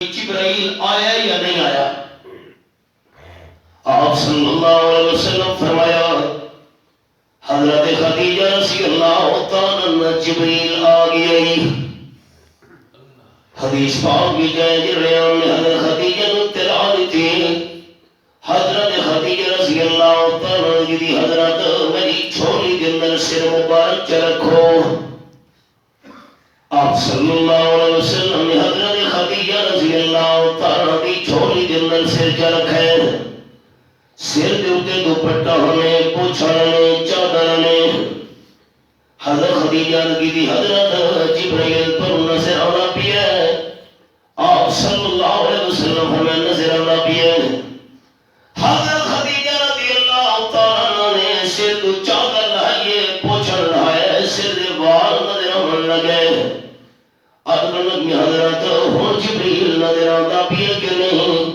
جبرائیل آیا یا نہیں آیا؟ آپ صلی اللہ علیہ وسلم فرمایا حضرت خدیجہ رضی اللہ تعالیٰ عنہ جبرائیل آ گئی. حدیث پاک کی جائے جرہیاں نے حضرت خدیجہ نے اطلاع دیتی. حضرت خدیجہ رضی اللہ تعالیٰ عنہ کی حضرت میری چھوڑی کے اندر سر مبارک چ رکھو. آپ صلی اللہ علیہ وسلم نے حضرت خدیجہ رضی اللہ تعالیٰ کی چھوڑی کے اندر سر چ رکھے. سر کے اوپر دوپٹہ ہونے پوچھانے چادر نے حضرت خدیجہ کی حضرت جبرائیل پر نظر آنا بھی ہے. آپ صلی اللہ علیہ وسلم ہمیں نظر آنا بھی ہے. حضرت خدیجہ رضی اللہ تعالیٰ نے سر کو چادر لائیے پوچھا لائے سر دے وال نظر آنے لگے. ادب حضرت ہوں جبرائیل نظر آتا بھی ہے کہ نہیں؟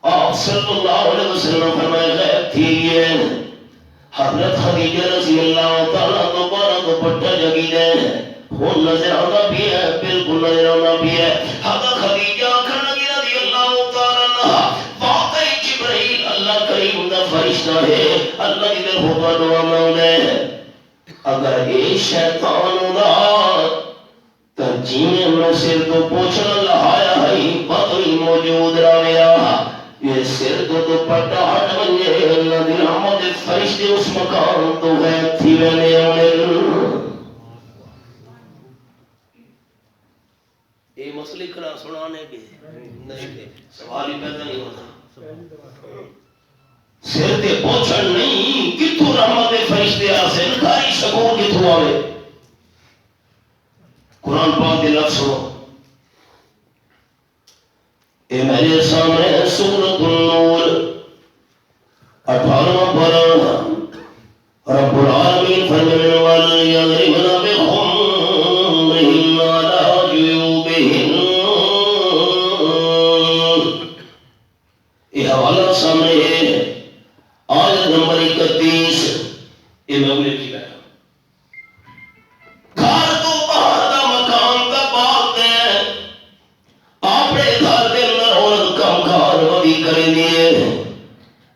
آپ صلی اللہ علیہ وسلم فرمائے غیب تھی ہے. حضرت خدیجہ رضی اللہ تعالیٰ دوبارہ دوپٹہ جگی دے ہوں نظر آتا بھی ہے بالکل نظر آتا بھی ہے. حضرت خدیجہ رضی اللہ تعالیٰ واقعی جبرائیل اللہ کریم دا فرشتہ ہے. اللہ کی در ہوگا دعا مانگے اگر اے شیطان دا ترجیح میں سر تو پوچھنا لہایا ہے بطری موجود راویا یہ سر تو دوپٹہ ہٹ بنجے اللہ دی رحمت فرشتے اس مقام تو غیب تھی وینے آنے. یہ مسئلے کرا سنانے کے نہیں کے سوال ہی پیدا نہیں ہوتا. سر تے پوچھن نہیں کتھو رحمت فرشتے آسے نکھاری سکون کتھو آوے. قرآن پاک کے لفظ ہو اے میرے سامنے سورۃ النور 18واں پارہ. رب العالمین فرمانے والی یضربن بخمرہن علی جیوبہن. یہ حوالہ سامنے ہے آیت نمبر 31. یہ میں انہیں کی بیٹھا گھر تو باہر دا مکان دا باغ دے اپنے گھر دے اندر عورت کام کار ودی کریں دیے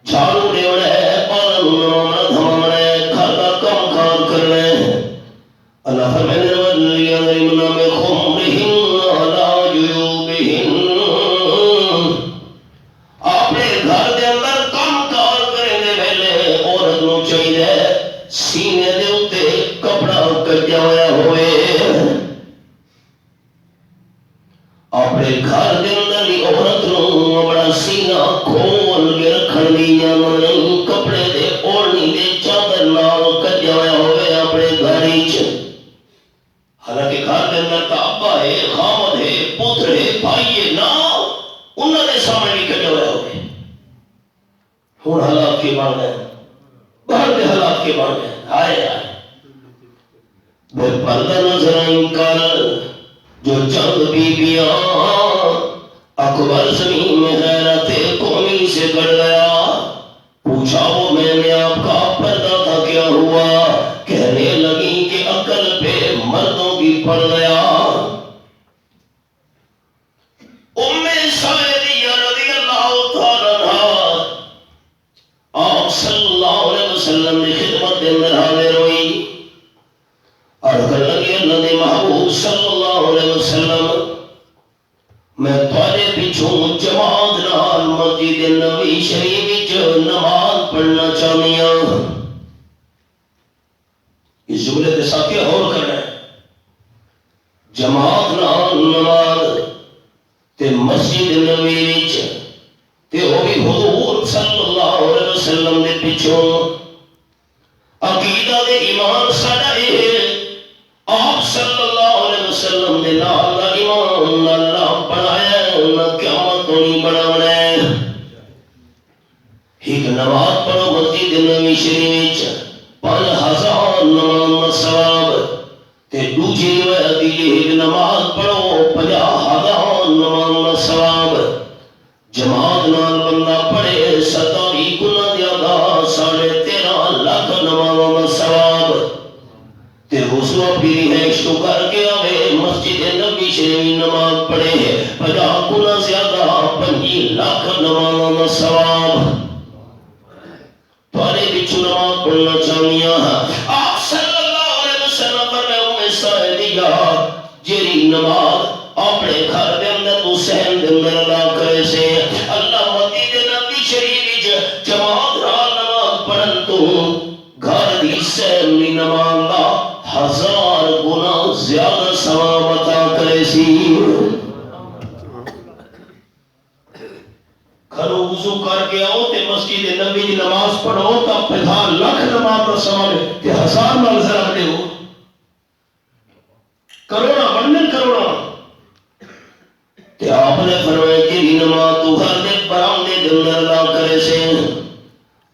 جھاڑو ڈیوڑے پالن نمامنا دھمامنے گھر دا کام کار کرنے. اللہ فرمائے وَلْيَضْرِبْنَ بِخُمُرِهِنَّ عَلَىٰ جُيُوبِهِنَّ. اپنے گھر دے اندر کام کار کریں دے ویلے عورت نو چاہیے سینے دے اتے کپڑا کجا ہویا ہوئے. اپنے گھر دے اندر ہی عورت نو اپنا سینہ کھول کے رکھن دی نہیں کپڑے دے اوڑھنی دے چادر نال کجا ہویا ہوئے اپنے گھر وچ. حالانکہ گھر دے اندر تا ابا ہے خامد ہے پتر ہے بھائی ہے نا انہاں دے سامنے بھی کجا ہویا ہوئے. ہن حالات کے بن گئے باہر دے حالات کے بن گئے. آئے آئے بے پردہ نظر انکار جو چند بیبیاں اکبر زمین میں غیرت قومی سے گڑ گیا. پوچھا وہ میں نے آپ کا پردہ تھا کیا ہوا؟ کہنے لگی کہ عقل پہ مردوں کی پڑ گیا. ام سعیدہ رضی اللہ تعالیٰ عنہا آپ صلی اللہ علیہ وسلم کی خدمت کے اندر حاضر ہوئی اور کہنے لگی اللہ نے محبوب صلی اللہ علیہ وسلم میں تھوڑے پیچھوں جماعت نال مسجد نبوی شریف وچ نماز پڑھنا چاہنی ہاں. اس جملے کے ساتھ کیا اور کرنا ہے جماعت نال نماز تے مسجد نبوی وچ تے وہ بھی حضور صلی اللہ علیہ وسلم دے پیچھوں. عقیدہ دے ایمان ساڈا اے آپ صلی اللہ علیہ وسلم نے نال دا ایمان اللہ بنایا نہ قیامت تو نہیں بنانا ہے. ایک نماز پڑھو مسجد نبوی شریف 5000 نماز ثواب تے دوسری روایت یہ ایک نماز پڑھو 50,000 نماز ثواب. جماعت نال بندہ پڑھے 27 گنا زیادہ 13.5 لاکھ نماز ثواب. تے وضو بھی ہے شکر کے آوے مسجد نبوی شریف نماز پڑھے 50 گنا زیادہ دا ثواب تھوڑے بچھو نماز پڑھنا چاہیے آپ صلی اللہ علیہ وسلم فرمائے سائدیا جیری نماز اپنے گھر دے اندر تو سہن دے اندر ادا کرے سے اللہ مسجد نبی شریف جماعت نال نماز پڑھن تو گھر دی سہن دی نماز دا 1000 گنا زیادہ ثواب عطا کرے سی گھروں وضو کر کے آؤ تے مسجد نبی دی نماز پڑھو تا 50 لاکھ نماز دا ثواب ہے تے 1000 نال ضرب دے ہو کروڑا بنن کروڑا تے آپ نے فرمایا کہ نماز تو گھر دے برآمدے دے اندر ادا کرے سے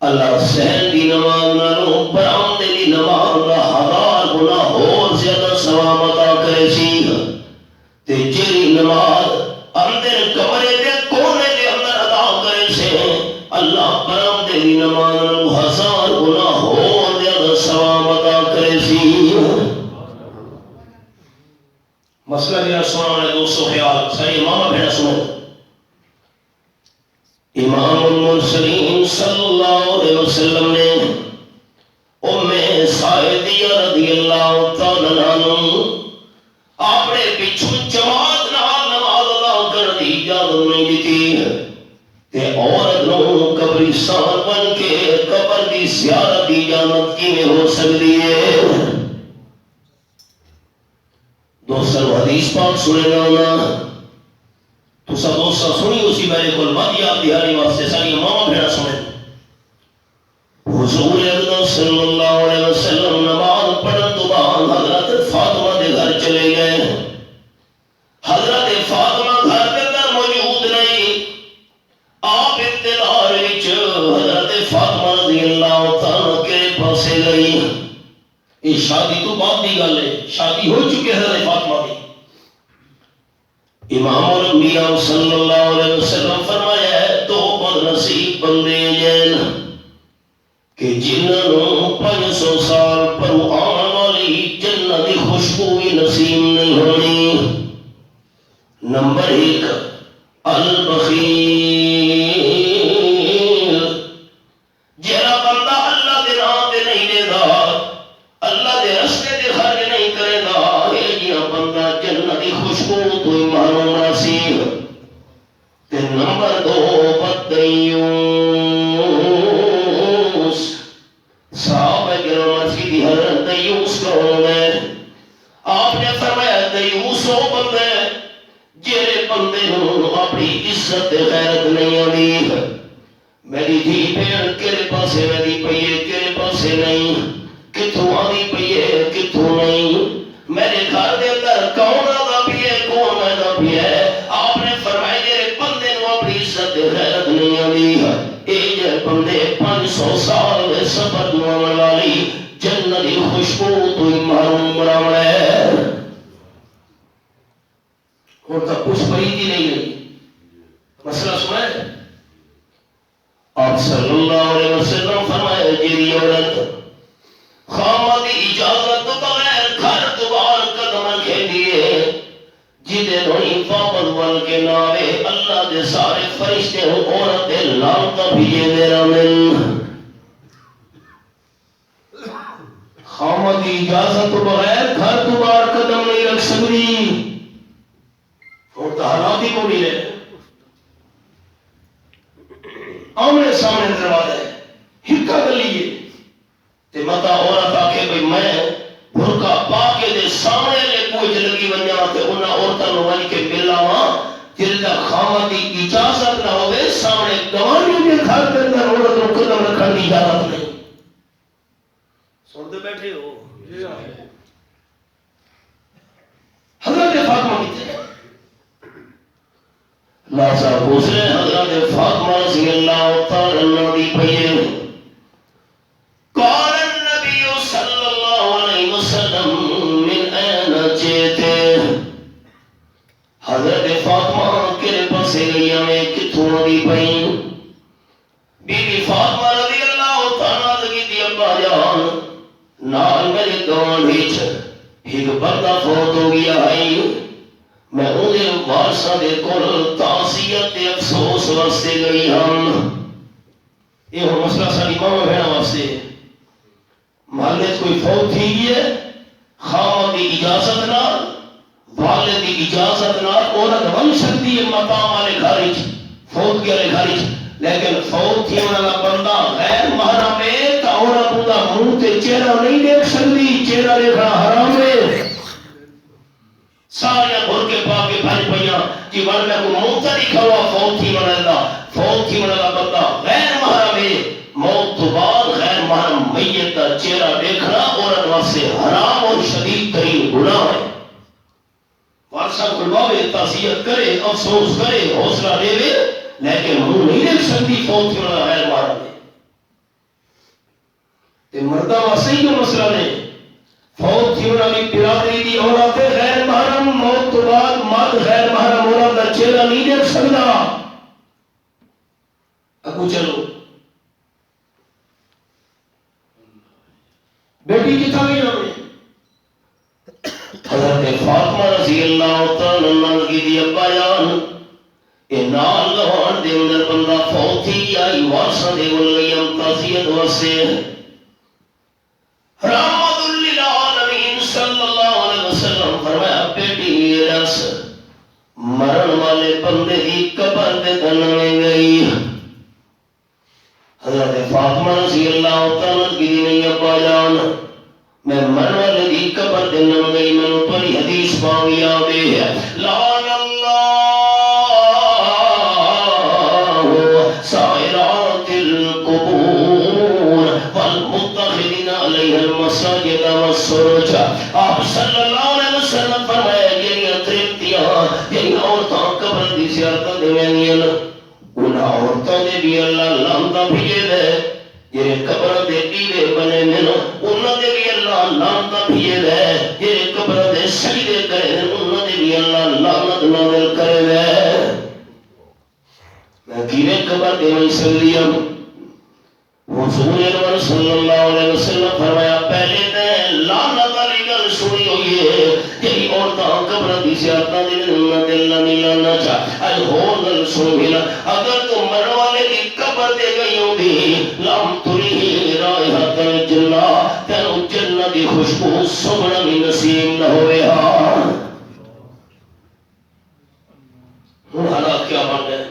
اللہ سہن دی نماز نالوں برآمدے دی نماز دا 1000 گنا اور زیادہ ثواب عطا کرے سی تے جیڑی نماز اندر کمرے دے کونے دے اندر ادا کرے سے اللہ برآمدے دی نماز نالوں 1000 گنا اور زیادہ ثواب عطا کرے سی مسئلہ میرا سنانا ہے دوستو خیال ساری امامہ بھیڑا سنو امام المرسلین صلی اللہ علیہ وسلم نے ام سائدیہ رضی اللہ تعالیٰ عنہ آپ نے پچھو جماعت نال نماز ادا کر دی اجازت نہیں دیتی تے عورت نو قبرستان بن کے قبر دی زیارت دی اجازت کی میں ہو سکتی ہے دوستاں حدیث پاک سنے گا ہونا تو سب دوستاں سنی اسی میرے کل مت یاد دہانی واسطے ساری امامہ بھیڑا سنے حضور اقدس صلی اللہ علیہ وسلم نماز پڑھن تو بعد حضرت فاطمہ دے گھر چلے گئے حضرت فاطمہ گھر کے اندر موجود نہیں آپ انتظار وچ حضرت فاطمہ رضی اللہ تعالیٰ کے پاسے گئی یہ شادی تو بعد دی گل ہے شادی ہو چکے حضرت فاطمہ دی امام الانبیاء صلی اللہ علیہ وسلم فرمایا ہے تو بد نصیب بندے جین کہ جنہوں 500 سال پر آن والی جنت کی خوشبو بھی نصیب نہیں ہونی نمبر 1 البخیل جیڑا بندہ اللہ دے راہ تے نہیں دے دا اللہ دے رستے دے خرچ نہیں کرے گا یہ جیڑا بندہ جنت کی خوشبو تو ہی محروم نصیب تے نمبر 2 بدیوس صحابہ کرام مسجد حضرت دیوس کون ہے آپ نے فرمایا دیوس وہ بندے جیڑے بندے نوں اپنی عزت غیرت نہیں آتی میری دھی بہن کیڑے پاسے میری پئیے کیڑے پاسے نہیں کتوں آدھی پئیے کتوں نہیں میرے گھر دے اندر کون آدھا پیے کون آدھا پیے آپ نے فرمایا جیڑے بندے نوں اپنی عزت غیرت نہیں آتی اے جے بندے 500 سال دے سفر دعاون والی جنت دی خوشبو تو ہی محروم بناونا ہے اور تک کچھ پریتی نہیں رہی مسئلہ سنا ہے آپ صلی اللہ علیہ وسلم فرمائے جیری عورت خامہ دی اجازت تو بغیر گھر تو باہر قدم رکھے دیئے جیدے نوئی فاقت ول کے ناوے اللہ دے سارے فرشتے ہوں عورت دے لانتا بھیجے میرا من خامہ دی اجازت تو بغیر گھر تو باہر قدم نہیں رکھ سکتی اور تحالاتی کو ملے آمنے سامنے دروازہ ہے ہکا کر لیے تے متا عورت آکے بھئی میں بھرکا پاکے دے سامنے لے کوئی جلگی بنیا تے انہا عورتہ نوائی کے ملا ماں جل دا خامہ دی اجازت نہ ہوئے سامنے گوانی کے گھر کے اندر عورت رو قدم رکھن دی اجازت نہیں سنتے بیٹھے ہو حضرت فاطمہ کی تھے لازا گزرے حضرت فاطمہ رضی اللہ تعالیٰ عنہ دی پئیے قال النبی صلی اللہ علیہ وسلم من این جیتے حضرت فاطمہ کے پاسے گئی میں کتوں دی پئیں بی بی فاطمہ رضی اللہ تعالیٰ لگی دی ابا جان نال میرے گوان ہیچ ایک بندہ فوت ہو گیا ہے میں انہیں وارثاں دے کول تعزیت تے افسوس واسطے گئی ہم. یہ ہوں مسئلہ ساری ماں بہن واسطے. محلے کوئی فوت تھی ہے خاوند دی اجازت نال والد دی اجازت نال عورت بن سکتی ہے مقام والے گھر وچ فوت کے والے گھر وچ. لیکن فوت تھی والا بندہ غیر محرم ہے تو عورت دا منہ تے چہرہ نہیں دیکھ سکتی. چہرہ دیکھنا حرام ہے. سارے گھر کے پا کے بھج پیا کہ ورنہ کو منہ تے لکھا ہوا فوت تھی والا بندہ غیر محرم ہے. موت تو بعد غیر محرم میت کا چہرہ دیکھنا عورت واسطے حرام اور شدید ترین گناہ ہے. وارثہ بلواوے تعزیت کرے افسوس کرے حوصلہ دے لیکن منہ نہیں دیکھ سکتی فوت کی والا غیر محرم ہے. تے مردہ واسطے ہی مسئلہ نے فوت کی والی برادری دی عورت غیر محرم موت تو بعد مرد غیر محرم عورت کا چہرہ نہیں دیکھ سکتا. اگو چلو بیٹی کتنا بھی نہ ہوئے حضرت فاطمہ رضی اللہ تعالیٰ عنہ کی دی بیان اے نال لوان دے اندر بندہ فوت ہی آئی وارثاں دے ول گئی ہم تعزیت واسطے. رحمت للعالمین صلی اللہ علیہ وسلم فرمایا بیٹی رس مرن والے بندے دی قبر دے دن میں گئی. حضرت فاطمہ رضی اللہ تعالیٰ کی دی ابا جان میں مرن والے دی قبر دے دن گئی. میں نے پڑھی حدیث پاک یاد ہے لعن اللہ سائرات القبور والمتخذین علیہ المساجد والسرج. آپ صلی اللہ علیہ وسلم فرمایا جنیاں ترپتیاں جنیاں عورتاں قبر دی زیارتاں دیوینیاں انہاں عورتاں دے بھی اللہ لعنتاں بھیجے دے. جنہیں قبر دے دیوے بنے ملو انہاں دے بھی اللہ لعنتاں بھیجے دے. جنہیں قبر دے سجدے کرے انہاں دے بھی اللہ لعنت نازل کرے دے. میں کیویں قبر دے نہیں سکتی ہوں. حضور انور صلی اللہ علیہ وسلم فرمایا پہلے تے لعنت والی گل سنی ہوئی ہے جی عورتاں قبر دی زیارتاں دے انہاں تے اللہ نہیں لانا چاہ. اج ہور گل سن گلا اگر تو مرن والے دی قبر تے گئی ہوندی لم تری رائحۃ الجنہ تینوں جنت دی خوشبو سنگنا بھی نصیب نہ ہوئے. ہن حالات کیا بن گئے.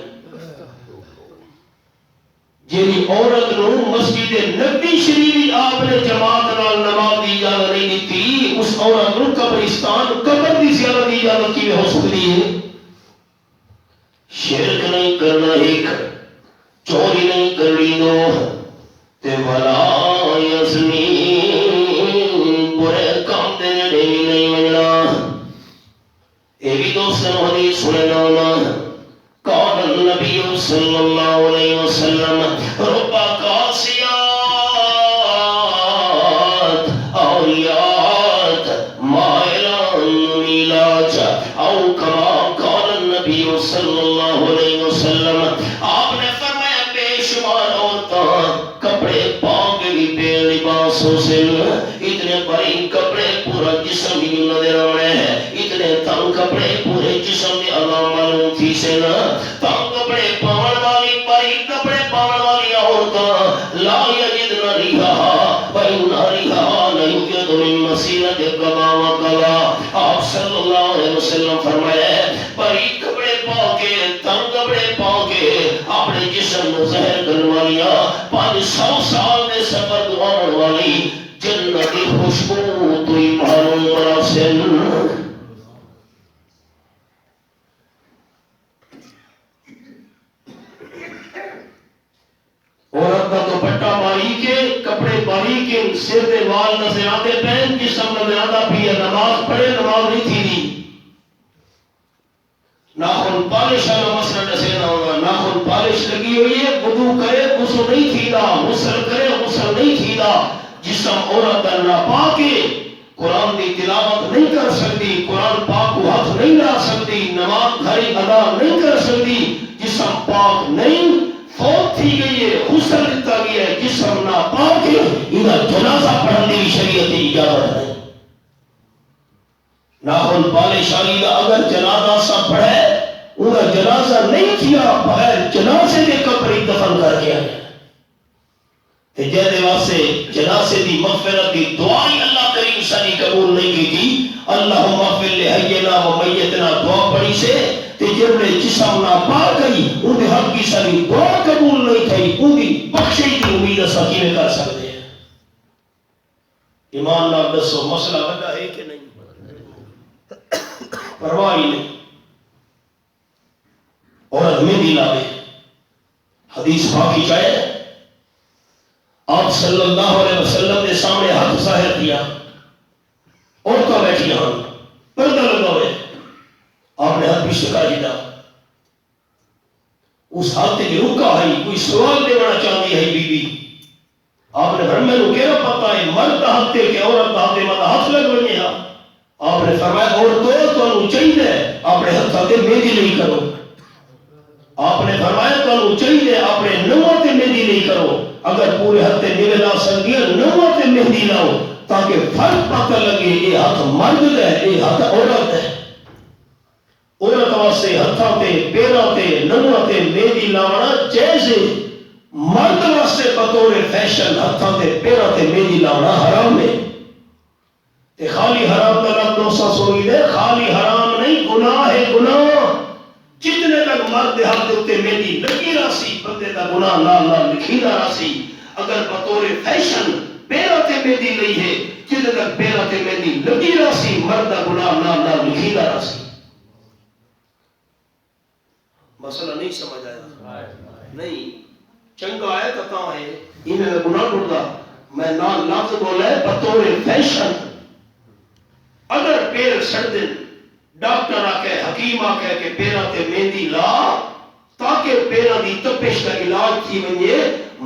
جیڑی عورت نو مسجد نبی شریف آپ نے جماعت نال نماز دی اجازت نہیں دیتی اس عورت نو قبرستان قبر دی زیارت دی اجازت کیویں ہو سکتی ہے. شرک نہیں کرنا ایک چوری نہیں کرنی دو تے ولا یزنی برے کام دے نیڑے نہیں مننا. اے بھی دوستوں حدیث سننا ہونا قال النبی صلی اللہ علیہ وسلم ربا قاسیات اولیات مائلان میلاج او کما قال النبی صلی اللہ علیہ وسلم. آپ نے فرمایا بے شمار عورتاں کپڑے پاک بھی بے لباس سے اتنے بڑی کپڑے پورا جسم ہی نظر آنے ہیں. اتنے تنگ کپڑے پورے جسم میں علام معلوم تھی سے نا. تنگ کپڑے پاون والی بڑی کپڑے پاون والی عورتاں لا یجدن ریحا وان ریحا لا یوجد من مسیرت قضا و قضا. آپ صلی اللہ علیہ وسلم فرمایا بڑی کپڑے پا کے تنگ کپڑے پا کے اپنے جسم کو ظاہر کرنے والیاں 500 سال دے سفر دعاون والی جنت کی خوشبو تو ہی معلوم مراسل. عورت کا دوپٹہ ماری کے کپڑے ماری کے سر دے وال نظر آتے پہن جسم نظر آتا بھی ہے. نماز پڑھے نماز نہیں تھی دی. ناخن پالش والا مسئلہ جیسے نہ ہوگا. ناخن پالش لگی ہوئی ہے وضو کرے غسل نہیں تھی دا غسل کرے غسل نہیں تھی دا. جسم عورت کا ناپاک ہے قرآن کی تلاوت نہیں کر سکتی قرآن پاک کو ہاتھ نہیں لا سکتی نماز گھری ادا نہیں کر سکتی. جسم پاک نہیں فوت تھی گئی ہے غسل دیتا گیا ہے جسم ناپاک ہے. انہاں جنازہ پڑھنے کی شریعت کی اجازت ہے. ناہن پالے شالی دا اگر جنازہ سا پڑھے انہا جنازہ نہیں کیا بغیر جنازے دے کپڑی دفن کر کے آیا تے جہدے واسطے جنازے دی مغفرت دی دعائی اللہ کریم سنی قبول نہیں کی تھی اللہم اغفر لحینا و میتنا دعا پڑھی سے تے جب نے جسم نہ پا گئی انہیں حق کی سنی دعا قبول نہیں تھی انہیں بخشی کی امید سکی میں کر سکتے ہیں. ایمان نہ دسو مسئلہ بڑا ہے کہ نہیں؟ پرواہ ہی نہیں. عورت میں بھی لاوے حدیث پاکی جائے آپ صلی اللہ علیہ وسلم نے سامنے ہاتھ ظاہر کیا عورتیں بیٹھی ہاں پردہ لگا ہوئے آپ نے ہاتھ بھی شکا جیتا اس ہاتھ کی رکا ہے کوئی سوال دینا چاہتی ہے بی بی آپ نے فرمایا میں کہہ رہا پتا ہے مرد ہاتھ کے عورت ہاتھ مطلب ہاتھ لگ بنے ہاں آپ نے فرمایا عورتوں تو انہوں چاہیے اپنے ہاتھ مہندی نہیں کرو آپ نے فرمایا تو انہوں چاہیے اپنے نواتے مہندی نہیں کرو اگر پورے ہفتے میرے لا سکتی نواتے مہندی لاؤ تاکہ فرق پتہ لگے یہ ہاتھ مرد ہے یہ ہاتھ عورت ہے. عورت واسطے ہتھاں تے پیراں تے نواں تے مہندی لاونا جائز ہے مرد واسطے بطور فیشن ہتھاں تے پیراں تے مہندی لاونا حرام ہے. تے خالی حرام کا لفظ دوسرا سوئی دے خالی حرام نہیں گناہ ہے گناہ جتنے تک مرد ہاتھ دے مہندی لگی راسی بندے دا گناہ نال نال لکھیدا راسی اگر بطور فیشن پیراں تے مہندی نہیں ہے جتنے تک پیراں تے مہندی لگی راسی مرد دا گناہ نال نال لکھیدا راسی. مسئلہ نہیں سمجھ آیا نہیں چنگا ہے کتا ہے انہیں میں گناہ کرتا میں نال لفظ بولا ہے بطور فیشن اگر پیر سردن ڈاکٹر آکے حکیم آکے کہ پیرا تے مہندی لا تاکہ پیرا دی تپش کا علاج کی ونجے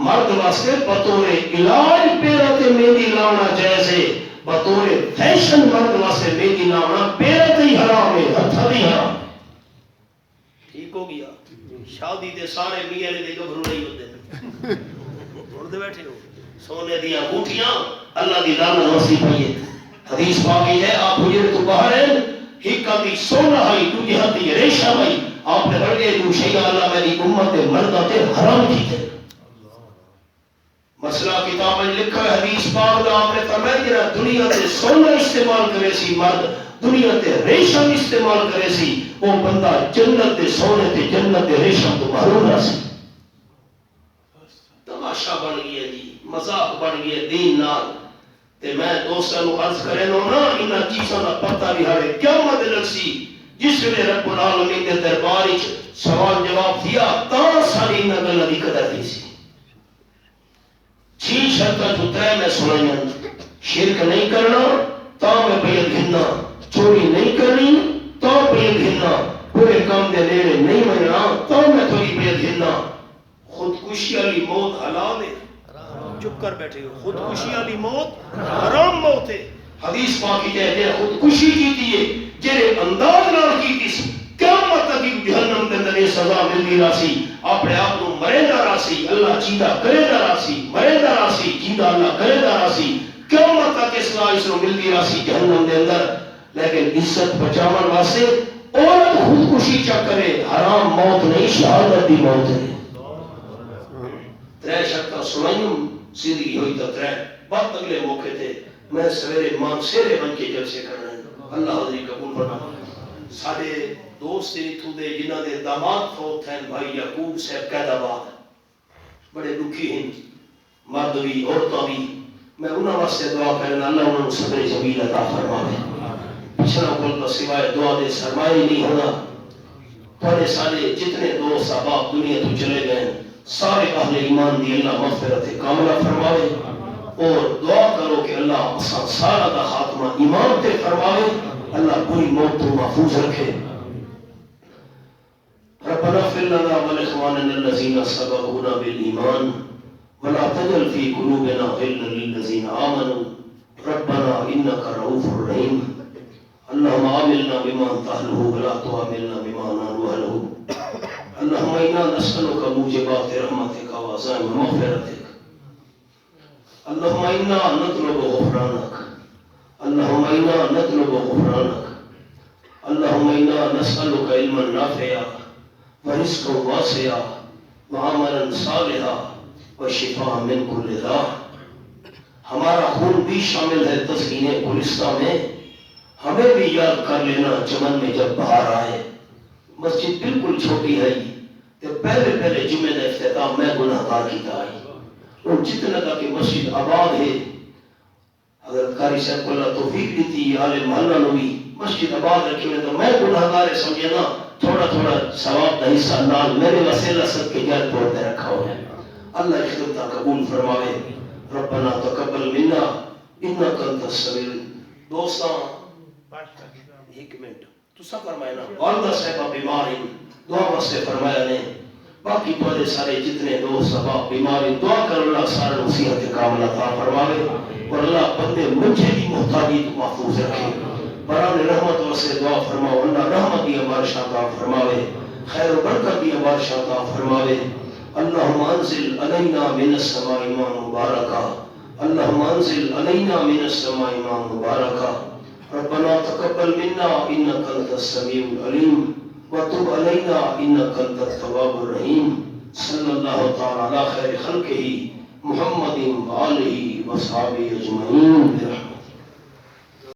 مرد واسطے بطور علاج پیرا تے مہندی لانا جائز ہے بطور فیشن مرد واسطے مہندی لانا پیرا تے ہی حرام ہے ہتھا دی حرام. ٹھیک ہو گیا شادی دے سارے میاں دے گبرو نہیں ہوتے اڑ دے بیٹھے ہو سونے دیا انگوٹھیاں اللہ دی لعنت وسی پئی ہے. حدیث پاکی ہے آپ حجرے تو باہر ہیں ایک دی سونا ہے دوجی ہاتھی ریشم ہے آپ نے بڑھے دو شیعہ اللہ میری امت مردہ تے حرام کی تھے. مسئلہ کتاب میں لکھا ہے حدیث پاک دا آپ نے فرمایا کہ دنیا تے سونا استعمال کرے سی مرد دنیا تے ریشم استعمال کرے سی وہ بندہ جنت تے سونے تے جنت تے ریشم تو محروم رہ سی. تماشا بن گیا جی مذاق بن گیا دین نال تے میں دوستاں نو عرض کرے نو نا انہاں چیزاں دا پتہ بھی ہارے قیامت لگسی جس ویلے رب العالمین دے دربار وچ سوال جواب دیا تا ساری انہاں گلاں دی قدر دی سی. چھ شرطاں جو تے میں سنائیاں شرک نہیں کرنا تا میں بیعت گھننا چوری نہیں کرنی تا بیعت گھننا برے کام دے نیڑے نہیں مننا تا میں تھوڑی بیعت گھننا خودکشی والی موت حلال ہے. چپ کر بیٹھے ہو خودکشی والی موت حرام موت ہے. حدیث پاک کی کہتے ہیں خودکشی کی تھی جڑے انداز نال کی تھی قیامت تک جہنم دے اندر سزا ملدی راسی اپنے آپ کو مریندا راسی اللہ چیتا کرے دا راسی مریندا راسی چیتا اللہ کرے دا راسی قیامت تک اصلاح اس کو ملدی راسی جہنم دے اندر. لیکن عزت بچاون واسطے عورت خودکشی چا کرے حرام موت نہیں شہادت دی موت ہے. ترے شرطاں سنائیوں زندگی ہوئی تو ترے بہت اگلے موقع تھے میں سویرے مان سیرے بن کے جلسے کر رہے ہیں اللہ حضری قبول فرما. سارے دوست اتھو دے جنہ دے داماد فوت ہیں بھائی یعقوب صاحب قید آباد بڑے دکھی ہیں مرد بھی عورتوں بھی میں انہاں واسطے دعا کرنا اللہ انہوں نے صبر جمیل عطا فرمائے. پچھنا کل تو سوائے دعا دے سرمایہ نہیں ہونا. تھوڑے سارے جتنے دوست احباب دنیا تو چلے گئے سارے اہل ایمان دی اللہ مغفرت کاملہ فرمائے اور دعا کرو کہ اللہ سارا دا خاتمہ ایمان تے فرمائے اللہ بری موت تو محفوظ رکھے. ربنا اغفر لنا ولإخواننا الذين سبقونا بالإيمان ولا تجعل في قلوبنا غلا للذين آمنوا ربنا إنك رؤوف رحيم. اللهم عاملنا بما تهله ولا تعاملنا بما نهله له. اللهم إنا نسألك موجبات رحمتك وعزائم مغفرتك. اللهم إنا نطلب غفرانك. اللهم إنا نطلب غفرانك. اللهم انا نسألك علما نافعا ورزقا واسعا وعملا صالحا وشفاء من كل داء. ہمارا خون بھی شامل ہے تسکین گلستہ میں، ہمیں بھی یاد کر لینا چمن میں جب بہار آئے. مسجد بالکل چھوٹی ہے تے پہلے جمعے کا افتتاح میں گناہ گار کیتا ہے. اور جتنا کا کہ مسجد آباد ہے، حضرت قاری صاحب کو اللہ توفیق دیتی آل محلہ نو بھی مسجد آباد رکھی ہوئے تو میں گناہ گار سمجھے نا، تھوڑا ثواب کا حصہ نال میرے وسیلہ سب کے جائے طور پہ رکھا ہوا ہے. اللہ خدمت قبول فرماوے. ربنا تقبل منا انک انت السمیع. دوستاں ایک منٹ تسا فرمایا نا والدہ صاحبہ بیمار ہیں، دعا واسطے فرمایا نے. باقی تھوڑے سارے جتنے دوست صاحب بیمار ہیں، دعا کر اللہ سارے نصیحت کاملہ عطا فرماوے اور اللہ بندے مجھے بھی محتاجی تو محفوظ رکھے. بران رحمت واسطے دعا فرماؤ اللہ رحمت دی بارش عطا فرماوے، خیر و برکت دی بارش عطا فرماوے. اللهم انزل علينا من السماء ماء مباركا، اللهم انزل علينا من السماء ماء مباركا. ربنا تقبل منا انك انت السميع العليم وتب علينا انك انت التواب الرحيم. صلى الله تعالى على خير خلقه محمد وآله وصحبه اجمعين.